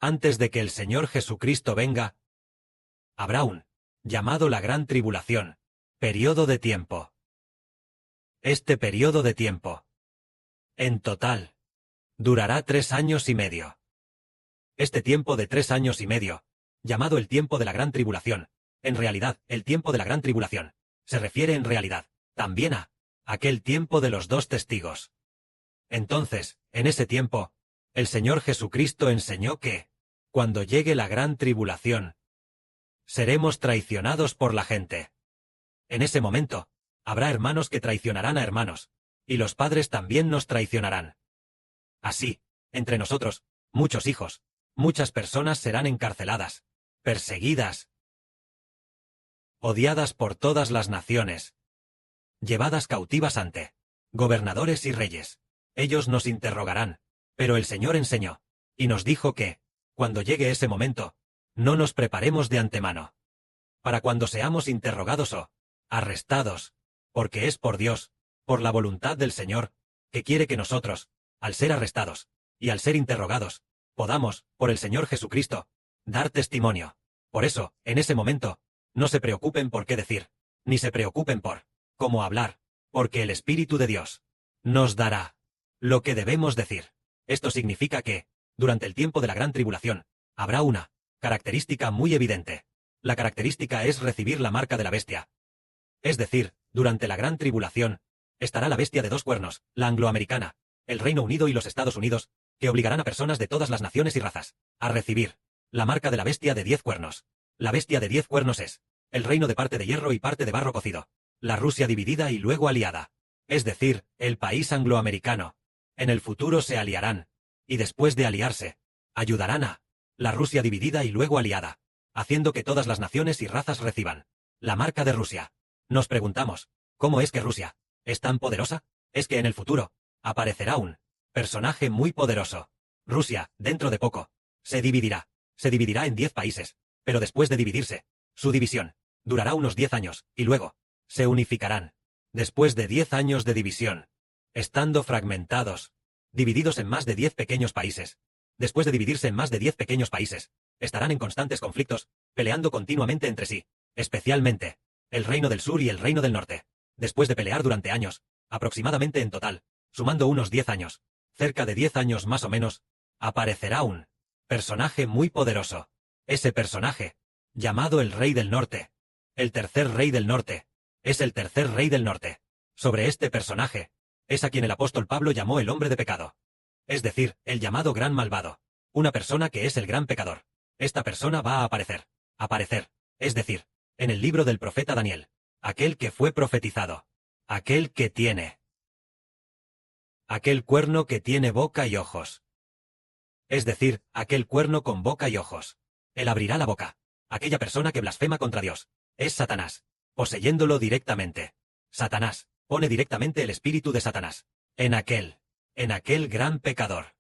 Antes de que el Señor Jesucristo venga, habrá un, llamado la Gran Tribulación, periodo de tiempo. Este periodo de tiempo, en total, durará 3 años y medio. Este tiempo de 3 años y medio, llamado el tiempo de la Gran Tribulación, en realidad, el tiempo de la Gran Tribulación, se refiere en realidad, también a, aquel tiempo de los 2 testigos. Entonces, en ese tiempo, el Señor Jesucristo enseñó que, cuando llegue la Gran Tribulación, seremos traicionados por la gente. En ese momento, habrá hermanos que traicionarán a hermanos, y los padres también nos traicionarán. Así, entre nosotros, muchos hijos, muchas personas serán encarceladas, perseguidas, odiadas por todas las naciones, llevadas cautivas ante gobernadores y reyes. Ellos nos interrogarán, pero el Señor enseñó, y nos dijo que, cuando llegue ese momento, no nos preparemos de antemano, para cuando seamos interrogados o arrestados, porque es por Dios, por la voluntad del Señor, que quiere que nosotros, al ser arrestados, y al ser interrogados, podamos, por el Señor Jesucristo, dar testimonio. Por eso, en ese momento, no se preocupen por qué decir, ni se preocupen por cómo hablar, porque el Espíritu de Dios nos dará lo que debemos decir. Esto significa que, durante el tiempo de la Gran Tribulación, habrá una característica muy evidente. La característica es recibir la marca de la bestia. Es decir, durante la Gran Tribulación, estará la bestia de 2 cuernos, la angloamericana, el Reino Unido y los Estados Unidos, que obligarán a personas de todas las naciones y razas a recibir la marca de la bestia de 10 cuernos. La bestia de 10 cuernos es el reino de parte de hierro y parte de barro cocido, la Rusia dividida y luego aliada, es decir, el país angloamericano. En el futuro se aliarán, y después de aliarse, ayudarán a la Rusia dividida y luego aliada, haciendo que todas las naciones y razas reciban la marca de Rusia. Nos preguntamos, ¿cómo es que Rusia es tan poderosa? Es que en el futuro aparecerá un personaje muy poderoso. Rusia, dentro de poco, se dividirá en 10 países, pero después de dividirse, su división durará unos 10 años, y luego se unificarán. Después de 10 años de división, estando fragmentados, divididos en más de 10 pequeños países. Después de dividirse en más de 10 pequeños países, estarán en constantes conflictos, peleando continuamente entre sí, especialmente el Reino del Sur y el Reino del Norte. Después de pelear durante años, aproximadamente en total, sumando unos 10 años, cerca de 10 años más o menos, aparecerá un personaje muy poderoso. Ese personaje, llamado el Rey del Norte, el tercer Rey del Norte, es el tercer Rey del Norte. Sobre este personaje, es a quien el apóstol Pablo llamó el hombre de pecado. Es decir, el llamado gran malvado. Una persona que es el gran pecador. Esta persona va a aparecer, es decir, en el libro del profeta Daniel, aquel que fue profetizado, aquel que tiene, aquel cuerno que tiene boca y ojos. Es decir, aquel cuerno con boca y ojos. Él abrirá la boca. Aquella persona que blasfema contra Dios, es Satanás, poseyéndolo directamente. Satanás pone directamente el espíritu de Satanás en aquel gran pecador,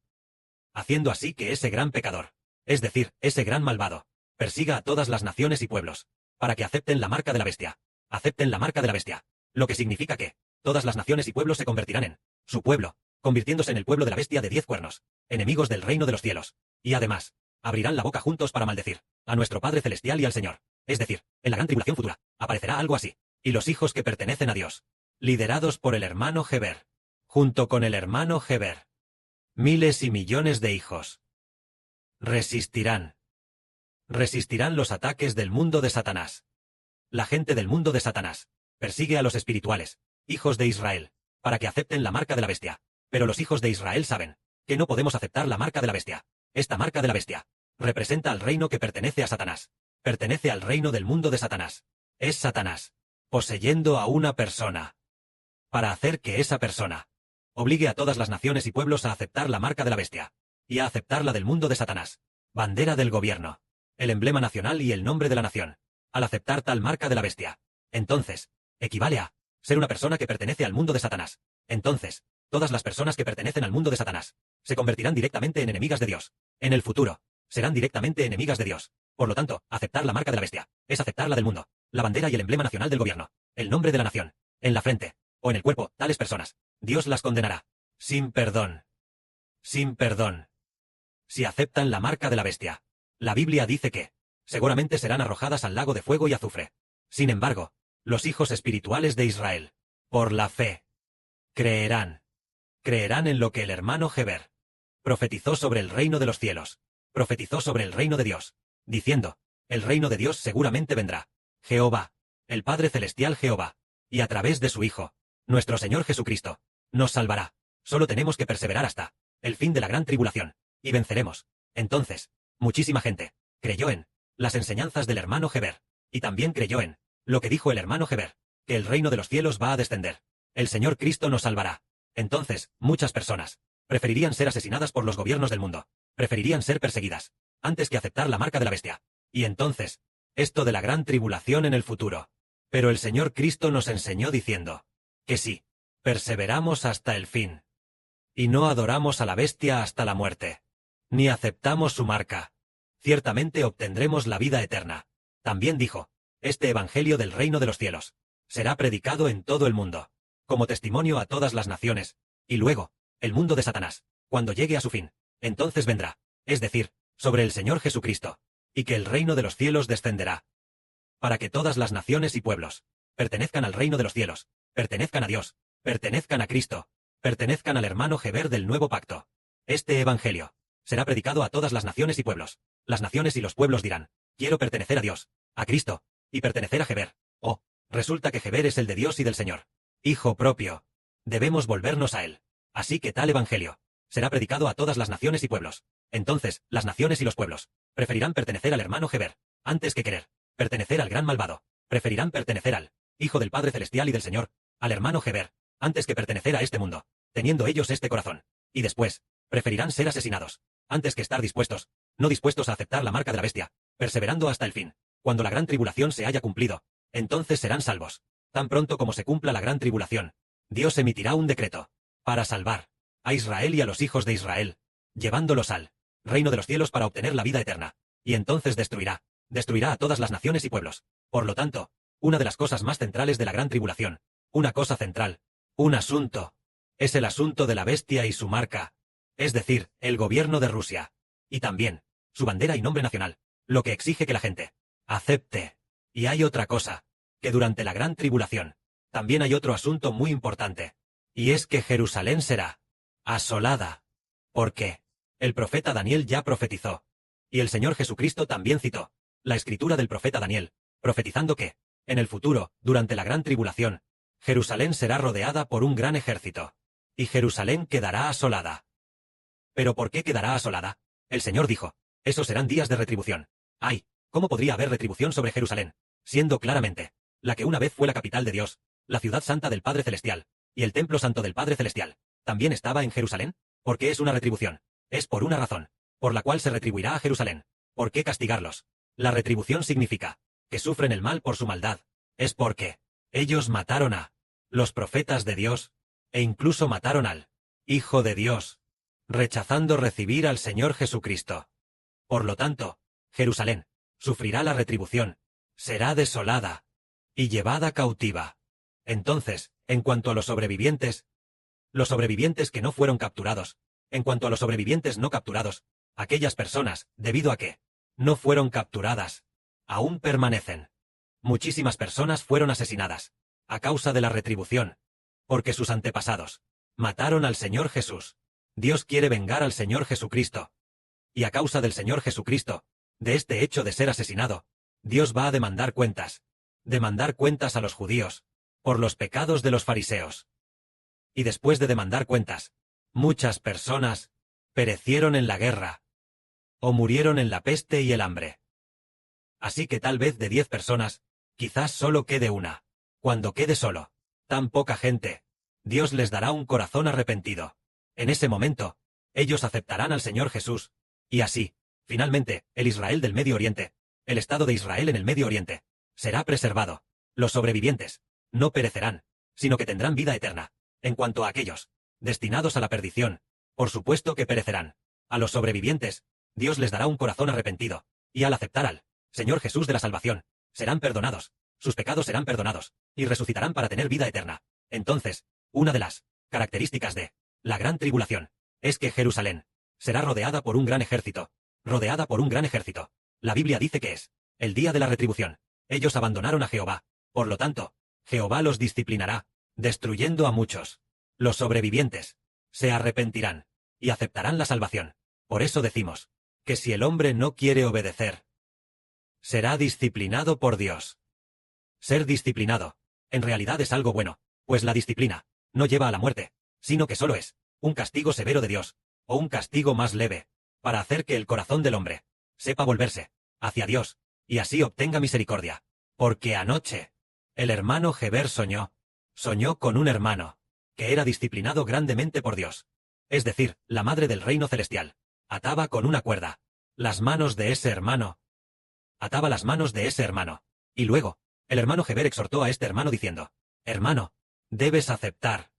haciendo así que ese gran pecador, es decir, ese gran malvado, persiga a todas las naciones y pueblos, para que acepten la marca de la bestia. Acepten la marca de la bestia, lo que significa que todas las naciones y pueblos se convertirán en su pueblo, convirtiéndose en el pueblo de la bestia de 10 cuernos, enemigos del reino de los cielos, y además, abrirán la boca juntos para maldecir a nuestro Padre Celestial y al Señor. Es decir, en la gran tribulación futura, aparecerá algo así, y los hijos que pertenecen a Dios, liderados por el hermano Heber, junto con el hermano Heber, miles y millones de hijos, resistirán los ataques del mundo de Satanás. La gente del mundo de Satanás persigue a los espirituales, hijos de Israel, para que acepten la marca de la bestia. Pero los hijos de Israel saben que no podemos aceptar la marca de la bestia. Esta marca de la bestia representa al reino que pertenece a Satanás. Pertenece al reino del mundo de Satanás. Es Satanás poseyendo a una persona, para hacer que esa persona obligue a todas las naciones y pueblos a aceptar la marca de la bestia, y a aceptar la del mundo de Satanás, bandera del gobierno, el emblema nacional y el nombre de la nación. Al aceptar tal marca de la bestia, entonces, equivale a ser una persona que pertenece al mundo de Satanás. Entonces, todas las personas que pertenecen al mundo de Satanás se convertirán directamente en enemigas de Dios. En el futuro, serán directamente enemigas de Dios. Por lo tanto, aceptar la marca de la bestia es aceptar la del mundo, la bandera y el emblema nacional del gobierno, el nombre de la nación, en la frente o en el cuerpo. Tales personas, Dios las condenará sin perdón, sin perdón, si aceptan la marca de la bestia. La Biblia dice que, seguramente serán arrojadas al lago de fuego y azufre. Sin embargo, los hijos espirituales de Israel, por la fe, creerán. Creerán en lo que el hermano Heber profetizó sobre el reino de los cielos. Profetizó sobre el reino de Dios, diciendo, el reino de Dios seguramente vendrá. Jehová, el Padre Celestial Jehová, y a través de su Hijo, nuestro Señor Jesucristo, nos salvará. Solo tenemos que perseverar hasta el fin de la gran tribulación, y venceremos. Entonces, muchísima gente creyó en las enseñanzas del hermano Heber, y también creyó en lo que dijo el hermano Heber, que el reino de los cielos va a descender. El Señor Cristo nos salvará. Entonces, muchas personas preferirían ser asesinadas por los gobiernos del mundo, preferirían ser perseguidas, antes que aceptar la marca de la bestia. Y entonces, esto de la gran tribulación en el futuro. Pero el Señor Cristo nos enseñó diciendo, que sí, perseveramos hasta el fin, y no adoramos a la bestia hasta la muerte, ni aceptamos su marca, ciertamente obtendremos la vida eterna. También dijo, este evangelio del reino de los cielos será predicado en todo el mundo, como testimonio a todas las naciones, y luego, el mundo de Satanás, cuando llegue a su fin, entonces vendrá, es decir, sobre el Señor Jesucristo, y que el reino de los cielos descenderá, para que todas las naciones y pueblos pertenezcan al reino de los cielos, pertenezcan a Dios, pertenezcan a Cristo, pertenezcan al hermano Heber del nuevo pacto. Este evangelio será predicado a todas las naciones y pueblos. Las naciones y los pueblos dirán, quiero pertenecer a Dios, a Cristo, y pertenecer a Heber. Oh, resulta que Heber es el de Dios y del Señor, Hijo propio. Debemos volvernos a él. Así que tal evangelio será predicado a todas las naciones y pueblos. Entonces, las naciones y los pueblos preferirán pertenecer al hermano Heber, antes que querer pertenecer al gran malvado. Preferirán pertenecer al Hijo del Padre Celestial y del Señor, al hermano Heber, antes que pertenecer a este mundo, teniendo ellos este corazón. Y después, preferirán ser asesinados, antes que estar dispuestos, no dispuestos a aceptar la marca de la bestia, perseverando hasta el fin. Cuando la gran tribulación se haya cumplido, entonces serán salvos. Tan pronto como se cumpla la gran tribulación, Dios emitirá un decreto para salvar a Israel y a los hijos de Israel, llevándolos al reino de los cielos para obtener la vida eterna. Y entonces destruirá a todas las naciones y pueblos. Por lo tanto, una de las cosas más centrales de la gran tribulación, una cosa central, un asunto, es el asunto de la bestia y su marca, es decir, el gobierno de Rusia, y también su bandera y nombre nacional, lo que exige que la gente acepte. Y hay otra cosa, que durante la gran tribulación, también hay otro asunto muy importante, y es que Jerusalén será asolada. Porque el profeta Daniel ya profetizó, y el Señor Jesucristo también citó la escritura del profeta Daniel, profetizando que, en el futuro, durante la gran tribulación, Jerusalén será rodeada por un gran ejército, y Jerusalén quedará asolada. ¿Pero por qué quedará asolada? El Señor dijo, esos serán días de retribución. ¡Ay! ¿Cómo podría haber retribución sobre Jerusalén, siendo claramente la que una vez fue la capital de Dios, la ciudad santa del Padre Celestial, y el templo santo del Padre Celestial, también estaba en Jerusalén? ¿Por qué es una retribución? Es por una razón, por la cual se retribuirá a Jerusalén. ¿Por qué castigarlos? La retribución significa que sufren el mal por su maldad. Es porque ellos mataron a los profetas de Dios, e incluso mataron al Hijo de Dios, rechazando recibir al Señor Jesucristo. Por lo tanto, Jerusalén sufrirá la retribución, será desolada y llevada cautiva. Entonces, en cuanto a los sobrevivientes que no fueron capturados, en cuanto a los sobrevivientes no capturados, aquellas personas, debido a que no fueron capturadas, aún permanecen. Muchísimas personas fueron asesinadas, a causa de la retribución, porque sus antepasados mataron al Señor Jesús. Dios quiere vengar al Señor Jesucristo. Y a causa del Señor Jesucristo, de este hecho de ser asesinado, Dios va a demandar cuentas a los judíos, por los pecados de los fariseos. Y después de demandar cuentas, muchas personas perecieron en la guerra, o murieron en la peste y el hambre. Así que tal vez de 10 personas, quizás solo quede una. Cuando quede solo tan poca gente, Dios les dará un corazón arrepentido. En ese momento, ellos aceptarán al Señor Jesús, y así, finalmente, el Israel del Medio Oriente, el Estado de Israel en el Medio Oriente, será preservado. Los sobrevivientes no perecerán, sino que tendrán vida eterna. En cuanto a aquellos destinados a la perdición, por supuesto que perecerán. A los sobrevivientes, Dios les dará un corazón arrepentido, y al aceptar al Señor Jesús de la salvación, serán perdonados, sus pecados serán perdonados, y resucitarán para tener vida eterna. Entonces, una de las características de la gran tribulación es que Jerusalén será rodeada por un gran ejército. Rodeada por un gran ejército. La Biblia dice que es el día de la retribución. Ellos abandonaron a Jehová. Por lo tanto, Jehová los disciplinará, destruyendo a muchos. Los sobrevivientes se arrepentirán y aceptarán la salvación. Por eso decimos que si el hombre no quiere obedecer, será disciplinado por Dios. Ser disciplinado, en realidad es algo bueno, pues la disciplina no lleva a la muerte, sino que solo es un castigo severo de Dios, o un castigo más leve, para hacer que el corazón del hombre sepa volverse hacia Dios, y así obtenga misericordia. Porque anoche, el hermano Heber soñó con un hermano, que era disciplinado grandemente por Dios. Es decir, la madre del reino celestial ataba con una cuerda las manos de ese hermano. Ataba las manos de ese hermano. Y luego, el hermano Heber exhortó a este hermano diciendo: hermano, debes aceptar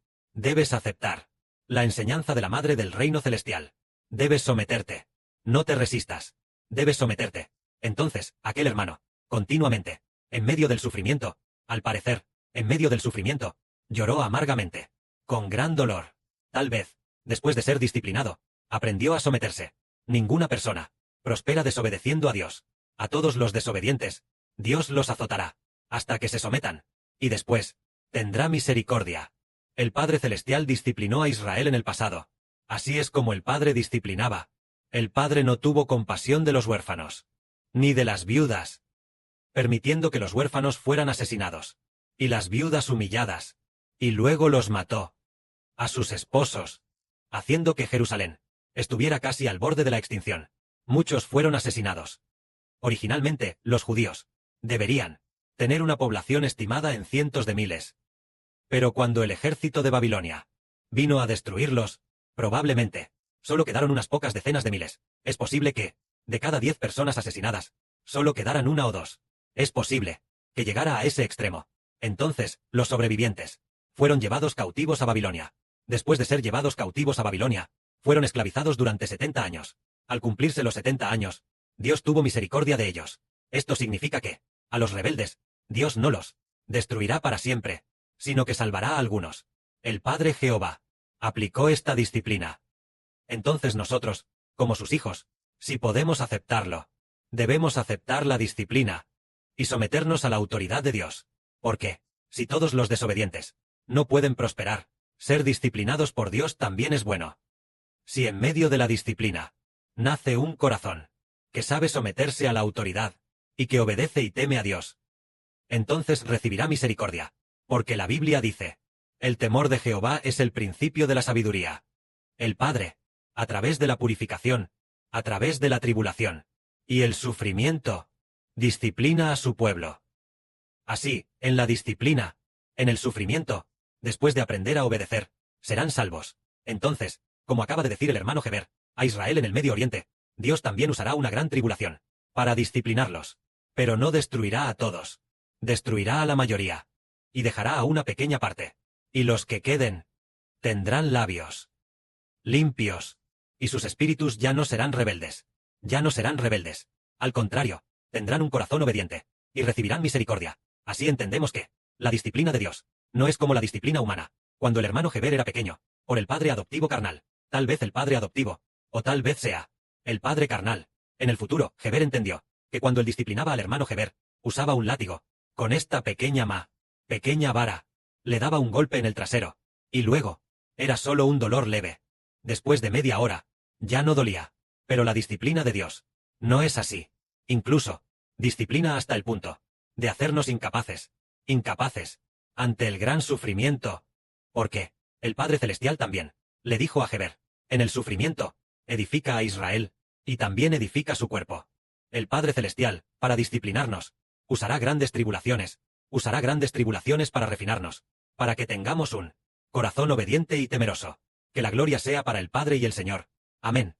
la enseñanza de la madre del reino celestial. Debes someterte. No te resistas. Debes someterte. Entonces, aquel hermano, continuamente, en medio del sufrimiento, al parecer, en medio del sufrimiento, lloró amargamente, con gran dolor. Tal vez, después de ser disciplinado, aprendió a someterse. Ninguna persona prospera desobedeciendo a Dios. A todos los desobedientes, Dios los azotará, hasta que se sometan, y después, tendrá misericordia. El Padre Celestial disciplinó a Israel en el pasado. Así es como el Padre disciplinaba. El Padre no tuvo compasión de los huérfanos, ni de las viudas, permitiendo que los huérfanos fueran asesinados, y las viudas humilladas, y luego los mató a sus esposos, haciendo que Jerusalén estuviera casi al borde de la extinción. Muchos fueron asesinados. Originalmente, los judíos deberían tener una población estimada en cientos de miles. Pero cuando el ejército de Babilonia vino a destruirlos, probablemente, solo quedaron unas pocas decenas de miles. Es posible que, de cada 10 personas asesinadas, solo quedaran una o dos. Es posible que llegara a ese extremo. Entonces, los sobrevivientes fueron llevados cautivos a Babilonia. Después de ser llevados cautivos a Babilonia, fueron esclavizados durante 70 años. Al cumplirse los 70 años, Dios tuvo misericordia de ellos. Esto significa que, a los rebeldes, Dios no los destruirá para siempre, sino que salvará a algunos. El Padre Jehová aplicó esta disciplina. Entonces nosotros, como sus hijos, si podemos aceptarlo, debemos aceptar la disciplina y someternos a la autoridad de Dios. Porque, si todos los desobedientes no pueden prosperar, ser disciplinados por Dios también es bueno. Si en medio de la disciplina nace un corazón que sabe someterse a la autoridad y que obedece y teme a Dios, entonces recibirá misericordia, porque la Biblia dice: el temor de Jehová es el principio de la sabiduría. El Padre, a través de la purificación, a través de la tribulación y el sufrimiento, disciplina a su pueblo. Así, en la disciplina, en el sufrimiento, después de aprender a obedecer, serán salvos. Entonces, como acaba de decir el hermano Heber, a Israel en el Medio Oriente, Dios también usará una gran tribulación para disciplinarlos, pero no destruirá a todos. Destruirá a la mayoría y dejará a una pequeña parte. Y los que queden tendrán labios limpios, y sus espíritus ya no serán rebeldes. Ya no serán rebeldes. Al contrario, tendrán un corazón obediente y recibirán misericordia. Así entendemos que la disciplina de Dios no es como la disciplina humana. Cuando el hermano Heber era pequeño, por el padre adoptivo carnal, tal vez el padre adoptivo, o tal vez sea el padre carnal. En el futuro, Heber entendió que cuando él disciplinaba al hermano Heber, usaba un látigo. Con esta pequeña vara, le daba un golpe en el trasero, y luego, era solo un dolor leve. Después de media hora, ya no dolía. Pero la disciplina de Dios no es así. Incluso, disciplina hasta el punto de hacernos incapaces, ante el gran sufrimiento. Porque, el Padre Celestial también le dijo a Heber: en el sufrimiento, edifica a Israel, y también edifica su cuerpo. El Padre Celestial, para disciplinarnos, usará grandes tribulaciones para refinarnos, para que tengamos un corazón obediente y temeroso. Que la gloria sea para el Padre y el Señor. Amén.